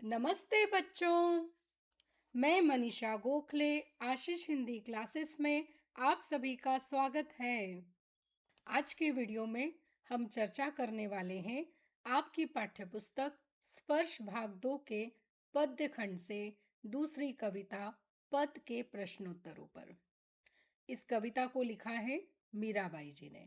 नमस्ते बच्चों। मैं मनीषा गोखले आशीष हिंदी क्लासेस में आप सभी का स्वागत है। आज के वीडियो में हम चर्चा करने वाले हैं आपकी पाठ्यपुस्तक स्पर्श भाग 2 के पद्य खंड से दूसरी कविता पद के प्रश्नोत्तरों पर। इस कविता को लिखा है मीराबाई जी ने।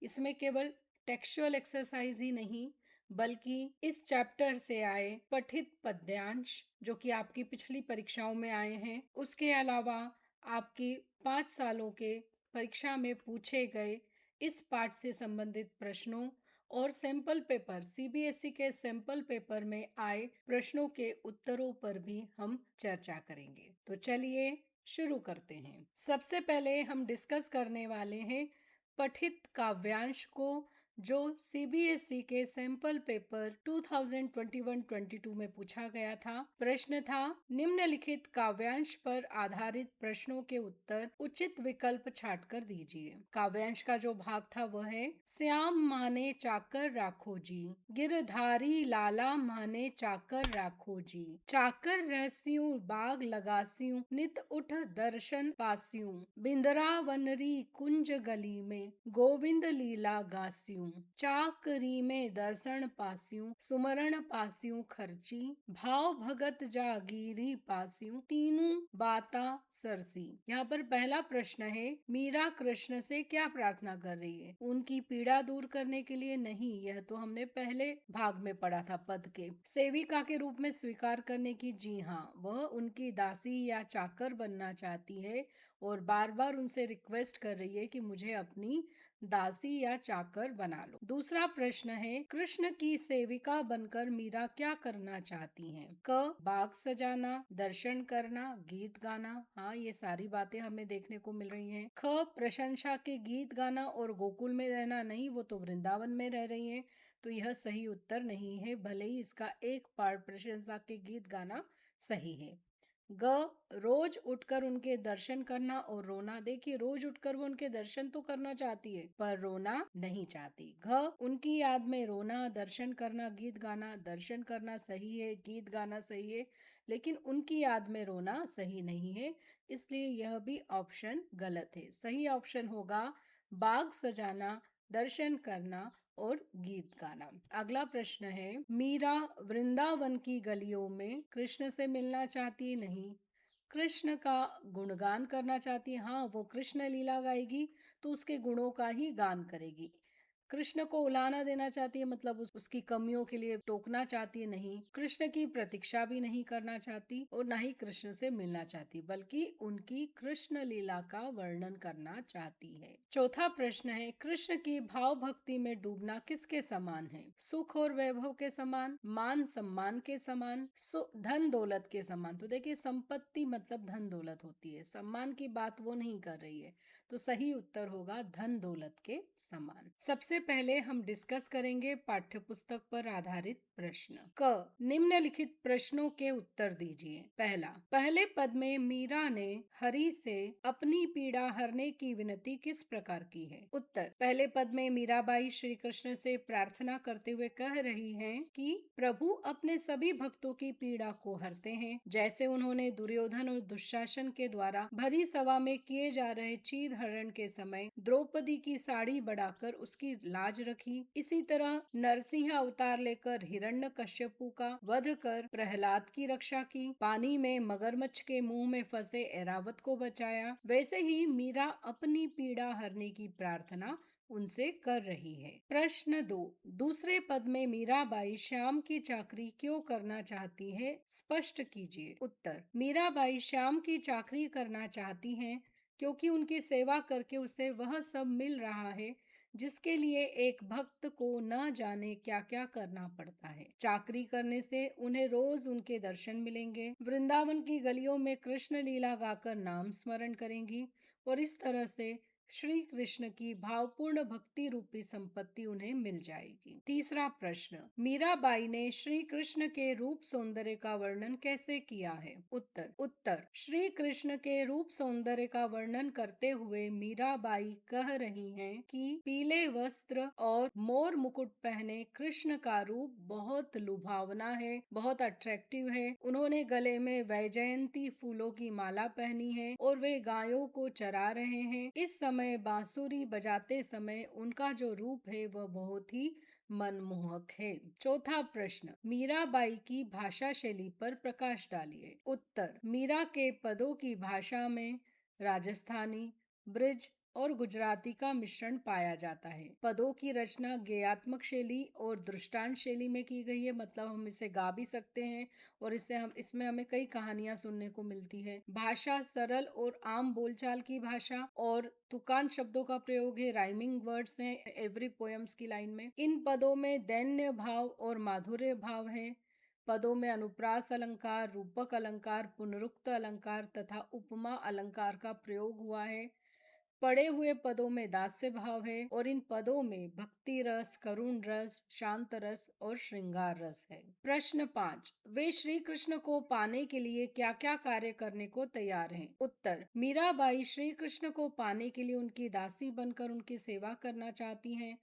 इसमें केवल टेक्सचुअल एक्सरसाइज ही नहीं बल्कि इस चैप्टर से आए पठित पद्यांश जो कि आपकी पिछली परीक्षाओं में आए हैं, उसके अलावा आपकी 5 सालों के परीक्षा में पूछे गए इस पाठ से संबंधित प्रश्नों और सैंपल पेपर सीबीएसई के सैंपल पेपर में आए प्रश्नों के उत्तरों पर भी हम चर्चा करेंगे। तो चलिए शुरू करते हैं। सबसे पहले हम डिस्कस करने वाले हैं पठित काव्यांश को, जो सीबीएसई के सैंपल पेपर 2021-22 में पूछा गया था। प्रश्न था, निम्नलिखित काव्यांश पर आधारित प्रश्नों के उत्तर उचित विकल्प छांटकर दीजिए। काव्यांश का जो भाग था वह है, श्याम माने चाकर राखो जी, गिरधारी लाला माने चाकर राखो जी, चाकर रहस्यूं बाग लगास्यूं, नित उठ दर्शन पास्यूं, बिंदरा वनरी कुंज गली में गोविंद लीला गास्यूं, चाकरी में दर्शन पास्यूं, सुमरण पास्यूं खर्ची, भाव भगत जागीरी पास्यूं, तीनों बाता सरसी। यहाँ पर पहला प्रश्न है, मीरा कृष्ण से क्या प्रार्थना कर रही है? उनकी पीड़ा दूर करने के लिए नहीं, यह तो हमने पहले भाग में पढ़ा था पद के। सेविका के रूप में स्वीकार करने की, जी हाँ, वह उनकी दासी या चाकर बनना चाहती है और बार बार उनसे रिक्वेस्ट कर रही है कि मुझे अपनी दासी या चाकर बना लो। दूसरा प्रश्न है, कृष्ण की सेविका बनकर मीरा क्या करना चाहती हैं? क, बाग सजाना, दर्शन करना, गीत गाना। हाँ, ये सारी बातें हमें देखने को मिल रही हैं। ख, प्रशंसा के गीत गाना और गोकुल में रहना नहीं, वो तो वृंदावन में रह रही हैं, तो यह सही उत्तर नहीं है, भले ही इसका एक पार्ट प्रशंसा के गीत गाना सही है। ग, रोज उठकर उनके दर्शन करना और रोना। देखिए, रोज उठकर वो उनके दर्शन तो करना चाहती है पर रोना नहीं चाहती। घ, उनकी याद में रोना, दर्शन करना, गीत गाना। दर्शन करना सही है, गीत गाना सही है, लेकिन उनकी याद में रोना सही नहीं है, इसलिए यह भी ऑप्शन गलत है। सही ऑप्शन होगा बाग सजाना, दर्शन करना और गीत गाना। अगला प्रश्न है, मीरा वृंदावन की गलियों में कृष्ण से मिलना चाहती नहीं, कृष्ण का गुणगान करना चाहती है। हाँ, वो कृष्ण लीला गाएगी तो उसके गुणों का ही गान करेगी। कृष्ण को उलाहना देना चाहती है, मतलब उसकी कमियों के लिए टोकना चाहती है नहीं। कृष्ण की प्रतीक्षा भी नहीं करना चाहती और ना ही कृष्ण से मिलना चाहती, बल्कि उनकी कृष्ण लीला का वर्णन करना चाहती है। चौथा प्रश्न है, कृष्ण की भाव भक्ति में डूबना किसके समान है? सुख और वैभव के समान, मान सम्मान के समान, धन दौलत के समान। तो देखिए, संपत्ति मतलब धन दौलत होती है, सम्मान की बात वो नहीं कर रही है, तो सही उत्तर होगा धन दौलत के समान। सबसे पहले हम डिस्कस करेंगे पाठ्यपुस्तक पर आधारित प्रश्न। क, निम्नलिखित प्रश्नों के उत्तर दीजिए। पहला, पहले पद में मीरा ने हरि से अपनी पीड़ा हरने की विनती किस प्रकार की है? उत्तर, पहले पद में मीराबाई श्री कृष्ण से प्रार्थना करते हुए कह रही हैं कि प्रभु अपने सभी भक्तों की पीड़ा को हरते हैं, जैसे उन्होंने दुर्योधन और दुशासन के द्वारा भरी सभा में किए जा रहे चीर हरण के समय द्रौपदी की साड़ी बढ़ाकर उसकी लाज रखी। इसी तरह नरसिंह अवतार लेकर हिरण्यकश्यपु का वध कर प्रहलाद की रक्षा की, पानी में मगरमच्छ के मुंह में फंसे ऐरावत को बचाया, वैसे ही मीरा अपनी पीड़ा हरने की प्रार्थना उनसे कर रही है। प्रश्न 2, दूसरे पद में मीराबाई श्याम की चाकरी क्यों करना चाहती है? स्पष्ट कीजिए। उत्तर, मीराबाई श्याम की चाकरी करना चाहती हैं क्योंकि उनकी सेवा करके उसे वह सब मिल रहा है जिसके लिए एक भक्त को न जाने क्या क्या करना पड़ता है। चाकरी करने से उन्हें रोज उनके दर्शन मिलेंगे, वृंदावन की गलियों में कृष्ण लीला गाकर नाम स्मरण करेंगी और इस तरह से श्री कृष्ण की भावपूर्ण भक्ति रूपी संपत्ति उन्हें मिल जाएगी। तीसरा प्रश्न, मीराबाई ने श्री कृष्ण के रूप सौंदर्य का वर्णन कैसे किया है? उत्तर श्री कृष्ण के रूप सौंदर्य का वर्णन करते हुए मीराबाई कह रही हैं कि पीले वस्त्र और मोर मुकुट पहने कृष्ण का रूप बहुत लुभावना है, बहुत अट्रैक्टिव है। उन्होंने गले में वैजयंती फूलों की माला पहनी है और वे गायों को चरा रहे हैं। इस समय बांसुरी बजाते समय उनका जो रूप है वह बहुत ही मनमोहक है। चौथा प्रश्न, मीराबाई की भाषा शैली पर प्रकाश डालिए। उत्तर, मीरा के पदों की भाषा में राजस्थानी, ब्रिज और गुजराती का मिश्रण पाया जाता है। पदों की रचना गेयात्मक शैली और दृष्टांत शैली में की गई है, मतलब हम इसे गा भी सकते हैं और इसमें हमें कई कहानियां सुनने को मिलती है। भाषा सरल और आम बोलचाल की भाषा और तुकान शब्दों का प्रयोग है, राइमिंग वर्ड्स हैं एवरी पोएम्स की लाइन में। इन पदों में दैन्य भाव और माधुर्य भाव है। पदों में अनुप्रास अलंकार, रूपक अलंकार, पुनरुक्त अलंकार तथा उपमा अलंकार का प्रयोग हुआ है। पढ़े हुए पदों में दास्य भाव है और इन पदों में भक्ति रस, करुण रस, शांत रस और श्रृंगार रस है। प्रश्न 5, वे श्री कृष्ण को पाने के लिए क्या क्या कार्य करने को तैयार हैं? उत्तर, मीराबाई श्री कृष्ण को पाने के लिए उनकी दासी बनकर उनकी सेवा करना चाहती हैं।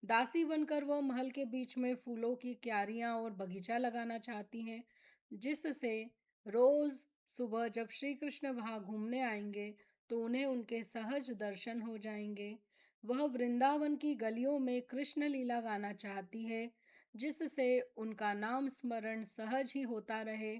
दासी बनकर वह महल के बीच में फूलों की क्यारियां और बगीचा लगाना चाहती हैं, जिससे रोज सुबह जब श्री कृष्ण वहां घूमने आएंगे तो उन्हें उनके सहज दर्शन हो जाएंगे। वह वृंदावन की गलियों में कृष्ण लीला गाना चाहती है, जिससे उनका नाम स्मरण सहज ही होता रहे।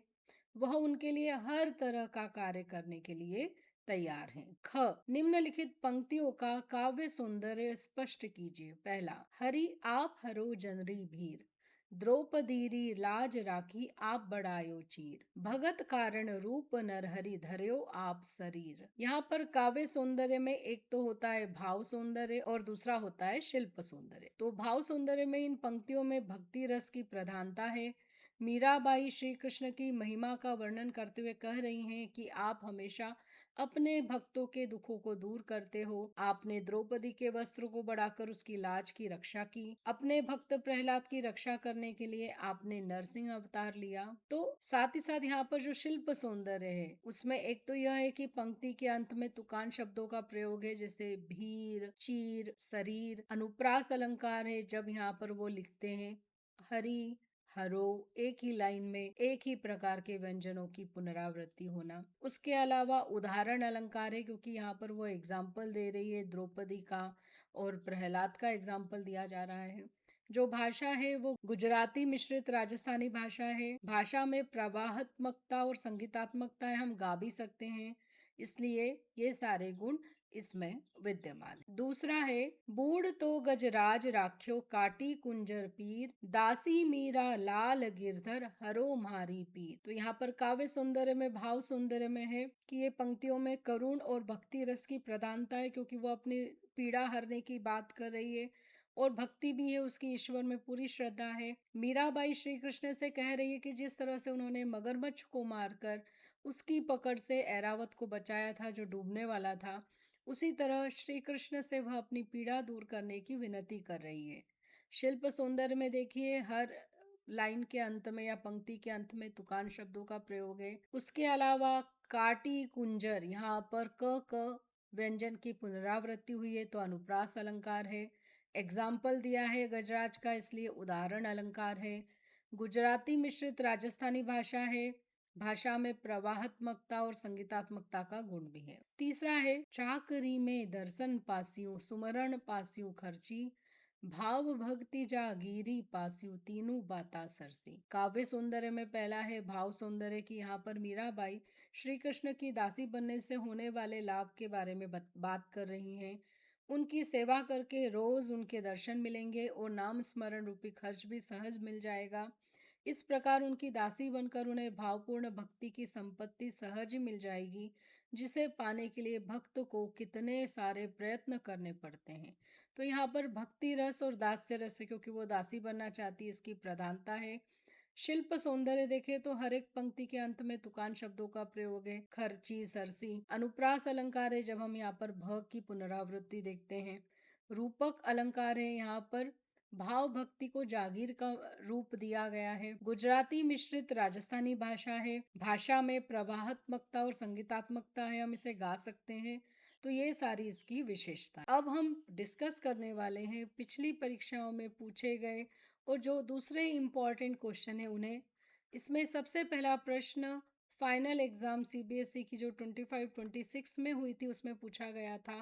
वह उनके लिए हर तरह का कार्य करने के लिए तैयार हैं। ख, निम्नलिखित पंक्तियों का काव्य सौंदर्य स्पष्ट कीजिए। पहला, हरि आप हरो जनरी भीर, द्रौपदीरी लाज राखी आप बढ़ायो चीर, भगत कारण रूप नरहरि धर्यो आप शरीर। यहाँ पर काव्य सौंदर्य में एक तो होता है भाव सौंदर्य और दूसरा होता है शिल्प सौंदर्य। तो भाव सौंदर्य में इन पंक्तियों में भक्ति रस की प्रधानता है। मीराबाई श्री कृष्ण की महिमा का वर्णन करते हुए कह रही हैं कि आप हमेशा अपने भक्तों के दुखों को दूर करते हो। आपने द्रौपदी के वस्त्र को बढ़ाकर उसकी लाज की रक्षा की। अपने भक्त प्रहलाद की रक्षा करने के लिए आपने नरसिंह अवतार लिया। तो साथ ही साथ यहाँ पर जो शिल्प सौंदर्य है उसमें एक तो यह है कि पंक्ति के अंत में तुकान शब्दों का प्रयोग है, जैसे भीर, चीर, शरीर। अनुप्रास अलंकार है, जब यहाँ पर वो लिखते हैं हरि हरो, एक ही लाइन में एक ही प्रकार के व्यंजनों की पुनरावृत्ति होना। उसके अलावा उदाहरण अलंकार है, क्योंकि यहाँ पर वो एग्जाम्पल दे रही है द्रौपदी का और प्रहलाद का एग्जाम्पल दिया जा रहा है। जो भाषा है वो गुजराती मिश्रित राजस्थानी भाषा है। भाषा में प्रवाहात्मकता और संगीतात्मकता हम गा भी सकते हैं, इसलिए ये सारे गुण इसमें विद्यमान है। दूसरा है, बूढ़ तो गजराज राख्यो काटी कुंजर पीर, दासी मीरा लाल गिरधर हरो मारी पीर। तो यहाँ पर काव्य सौंदर्य में भाव सौंदर्य में है कि ये पंक्तियों में करुण और भक्ति रस की प्रधानता है, क्योंकि वो अपनी पीड़ा हरने की बात कर रही है और भक्ति भी है, उसकी ईश्वर में पूरी श्रद्धा है। मीराबाई श्री कृष्ण से कह रही है कि जिस तरह से उन्होंने मगरमच्छ को मारकर उसकी पकड़ से ऐरावत को बचाया था जो डूबने वाला था, उसी तरह श्री कृष्ण से वह अपनी पीड़ा दूर करने की विनती कर रही है। शिल्प सौंदर्य में देखिए हर लाइन के अंत में या पंक्ति के अंत में तुकान शब्दों का प्रयोग है। उसके अलावा काटी कुंजर, यहाँ पर क व्यंजन की पुनरावृत्ति हुई है तो अनुप्रास अलंकार है। एग्जाम्पल दिया है गजराज का, इसलिए उदाहरण अलंकार है। गुजराती मिश्रित राजस्थानी भाषा है। भाषा में प्रवाहात्मकता और संगीतात्मकता का गुण भी है। तीसरा है, चाकरी में दर्शन पासियों सुमरण पासियों खर्ची, भाव भक्ति जागीरी पासियों तीनों बाता सरसी। काव्य सौंदर्य में पहला है भाव सौंदर्य की। यहाँ पर मीराबाई श्री कृष्ण की दासी बनने से होने वाले लाभ के बारे में बात कर रही हैं। उनकी सेवा करके रोज उनके दर्शन मिलेंगे और नाम स्मरण रूपी खर्च भी सहज मिल जाएगा। इस प्रकार उनकी दासी बनकर उन्हें भावपूर्ण भक्ति की संपत्ति सहज ही मिल जाएगी, जिसे पाने के लिए भक्त को कितने सारे प्रयत्न करने पड़ते हैं। तो यहाँ पर भक्ति रस और दास्य रस है, क्योंकि वो दासी बनना चाहती है, इसकी प्रधानता है। शिल्प सौंदर्य देखें तो हर एक पंक्ति के अंत में तुकान शब्दों का प्रयोग है। खर्ची, सरसी। अनुप्रास अलंकार है, जब हम यहाँ पर भ की पुनरावृत्ति देखते हैं। रूपक अलंकार है, यहाँ पर भाव भक्ति को जागीर का रूप दिया गया है। गुजराती मिश्रित राजस्थानी भाषा है। भाषा में प्रवाहात्मकता और संगीतात्मकता है, हम इसे गा सकते हैं। तो ये सारी इसकी विशेषता। अब हम डिस्कस करने वाले हैं पिछली परीक्षाओं में पूछे गए और जो दूसरे इम्पॉर्टेंट क्वेश्चन है उन्हें। इसमें सबसे पहला प्रश्न फाइनल एग्जाम सीबीएसई की जो 25-26 में हुई थी उसमें पूछा गया था।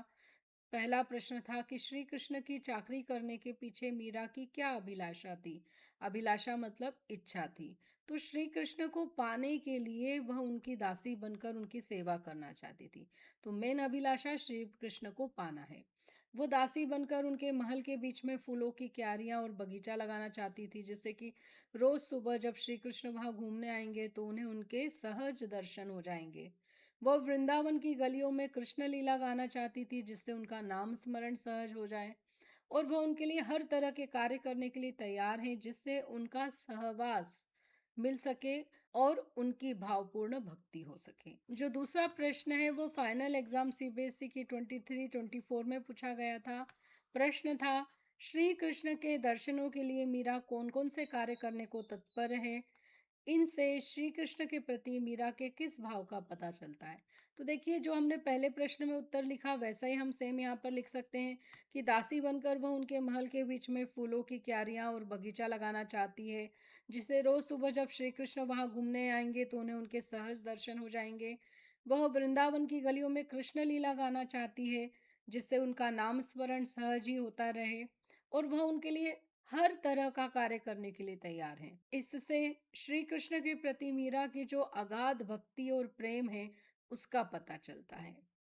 पहला प्रश्न था कि श्री कृष्ण की चाकरी करने के पीछे मीरा की क्या अभिलाषा थी। अभिलाषा मतलब इच्छा थी। तो श्री कृष्ण को पाने के लिए वह उनकी दासी बनकर उनकी सेवा करना चाहती थी। तो मेन अभिलाषा श्री कृष्ण को पाना है। वो दासी बनकर उनके महल के बीच में फूलों की क्यारियां और बगीचा लगाना चाहती थी, जिससे कि रोज सुबह जब श्री कृष्ण वहां घूमने आएंगे तो उन्हें उनके सहज दर्शन हो जाएंगे। वह वृंदावन की गलियों में कृष्ण लीला गाना चाहती थी, जिससे उनका नाम स्मरण सहज हो जाए। और वह उनके लिए हर तरह के कार्य करने के लिए तैयार हैं, जिससे उनका सहवास मिल सके और उनकी भावपूर्ण भक्ति हो सके। जो दूसरा प्रश्न है वो फाइनल एग्जाम सीबीएसई की 23-24 में पूछा गया था। प्रश्न था श्री कृष्ण के दर्शनों के लिए मीरा कौन कौन से कार्य करने को तत्पर है। इनसे श्री कृष्ण के प्रति मीरा के किस भाव का पता चलता है। तो देखिए, जो हमने पहले प्रश्न में उत्तर लिखा वैसा ही हम सेम यहाँ पर लिख सकते हैं कि दासी बनकर वह उनके महल के बीच में फूलों की क्यारियां और बगीचा लगाना चाहती है, जिससे रोज सुबह जब श्री कृष्ण वहां घूमने आएंगे तो उन्हें उनके सहज दर्शन हो जाएंगे। वह वृंदावन की गलियों में कृष्ण लीला गाना चाहती है, जिससे उनका नाम स्मरण सहज ही होता रहे। और वह उनके लिए हर तरह का कार्य करने के लिए तैयार हैं। इससे श्री कृष्ण के प्रति मीरा की जो अगाध भक्ति और प्रेम है उसका पता चलता है।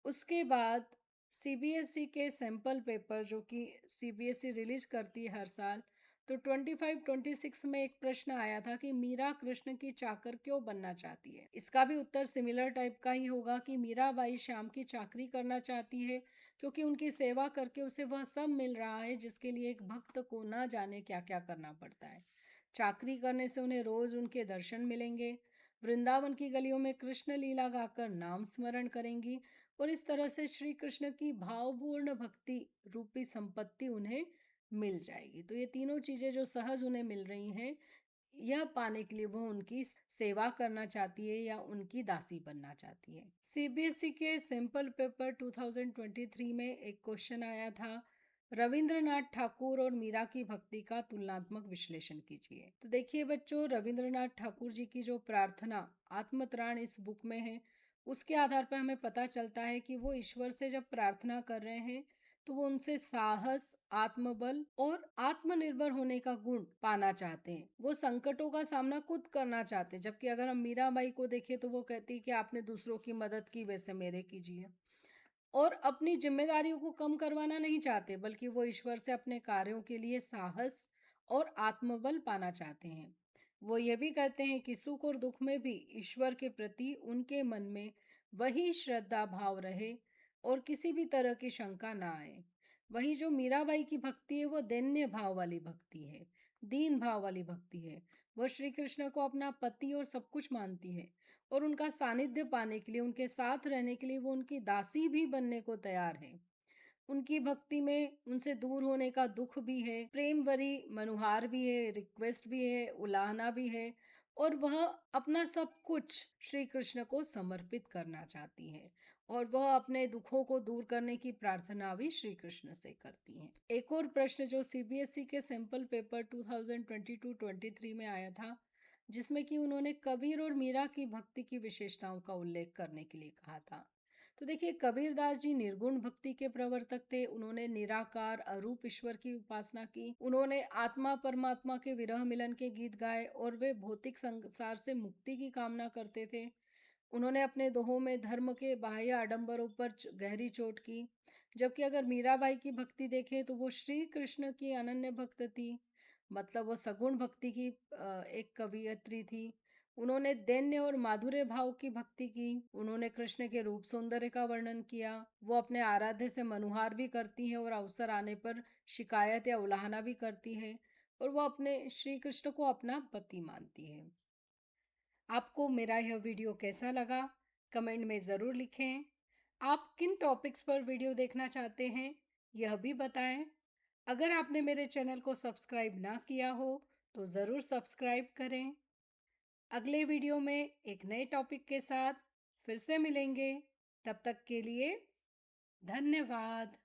उसके बाद सीबीएसई के सैंपल पेपर जो कि सीबीएसई रिलीज करती है हर साल, तो 25-26 में एक प्रश्न आया था कि मीरा कृष्ण की चाकर क्यों बनना चाहती है। इसका भी उत्तर सिमिलर टाइप का ही होगा कि मीराबाई श्याम की चाकरी करना चाहती है, क्योंकि उनकी सेवा करके उसे वह सब मिल रहा है जिसके लिए एक भक्त को न जाने क्या क्या करना पड़ता है। चाकरी करने से उन्हें रोज उनके दर्शन मिलेंगे। वृंदावन की गलियों में कृष्ण लीला गाकर नाम स्मरण करेंगी और इस तरह से श्री कृष्ण की भावपूर्ण भक्ति रूपी संपत्ति उन्हें मिल जाएगी। तो ये तीनों चीजें जो सहज उन्हें मिल रही हैं, यह पाने के लिए वह उनकी सेवा करना चाहती है या उनकी दासी बनना चाहती है। सीबीएसई के सैंपल पेपर 2023 में एक क्वेश्चन आया था, रविंद्रनाथ ठाकुर और मीरा की भक्ति का तुलनात्मक विश्लेषण कीजिए। तो देखिए बच्चों, रविंद्रनाथ ठाकुर जी की जो प्रार्थना आत्मत्राण इस बुक में है, उसके आधार पर हमें पता चलता है कि वो ईश्वर से जब प्रार्थना कर रहे हैं तो वो उनसे साहस, आत्मबल और आत्मनिर्भर होने का गुण पाना चाहते हैं। वो संकटों का सामना खुद करना चाहते हैं, जबकि अगर हम मीराबाई को देखें तो वो कहती है कि आपने दूसरों की मदद की, वैसे मेरे कीजिए। और अपनी जिम्मेदारियों को कम करवाना नहीं चाहते, बल्कि वो ईश्वर से अपने कार्यों के लिए साहस और आत्मबल पाना चाहते हैं। वो ये भी कहते हैं कि सुख और दुख में भी ईश्वर के प्रति उनके मन में वही श्रद्धा भाव रहे और किसी भी तरह की शंका ना आए। वही जो मीराबाई की भक्ति है वो दैन्य भाव वाली भक्ति है, दीन भाव वाली भक्ति है। वह श्री कृष्ण को अपना पति और सब कुछ मानती है और उनका सानिध्य पाने के लिए, उनके साथ रहने के लिए वो उनकी दासी भी बनने को तैयार है। उनकी भक्ति में उनसे दूर होने का दुख भी है, प्रेम भरी मनुहार भी है, रिक्वेस्ट भी है, उलाहना भी है। और वह अपना सब कुछ श्री कृष्ण को समर्पित करना चाहती है और वह अपने दुखों को दूर करने की प्रार्थना भी श्री कृष्ण से करती हैं। एक और प्रश्न जो सीबीएसई के सैंपल पेपर 2022-23 में आया था, जिसमें कि उन्होंने कबीर और मीरा की भक्ति की विशेषताओं का उल्लेख करने के लिए कहा था। तो देखिए, कबीरदास जी निर्गुण भक्ति के प्रवर्तक थे। उन्होंने निराकार अरूप ईश्वर की उपासना की। उन्होंने आत्मा परमात्मा के विरह मिलन के गीत गाए और वे भौतिक संसार से मुक्ति की कामना करते थे। उन्होंने अपने दोहों में धर्म के बाह्य आडंबरों पर गहरी चोट की। जबकि अगर मीराबाई की भक्ति देखें तो वो श्री कृष्ण की अनन्य भक्त थी, मतलब वो सगुण भक्ति की एक कवियत्री थी। उन्होंने दैन्य और माधुर्य भाव की भक्ति की। उन्होंने कृष्ण के रूप सौंदर्य का वर्णन किया। वो अपने आराध्य से मनुहार भी करती हैं और अवसर आने पर शिकायत या उलाहना भी करती है। और वो अपने श्री कृष्ण को अपना पति मानती है। आपको मेरा यह वीडियो कैसा लगा? कमेंट में ज़रूर लिखें। आप किन टॉपिक्स पर वीडियो देखना चाहते हैं, यह भी बताएं। अगर आपने मेरे चैनल को सब्सक्राइब ना किया हो, तो ज़रूर सब्सक्राइब करें। अगले वीडियो में एक नए टॉपिक के साथ फिर से मिलेंगे। तब तक के लिए धन्यवाद।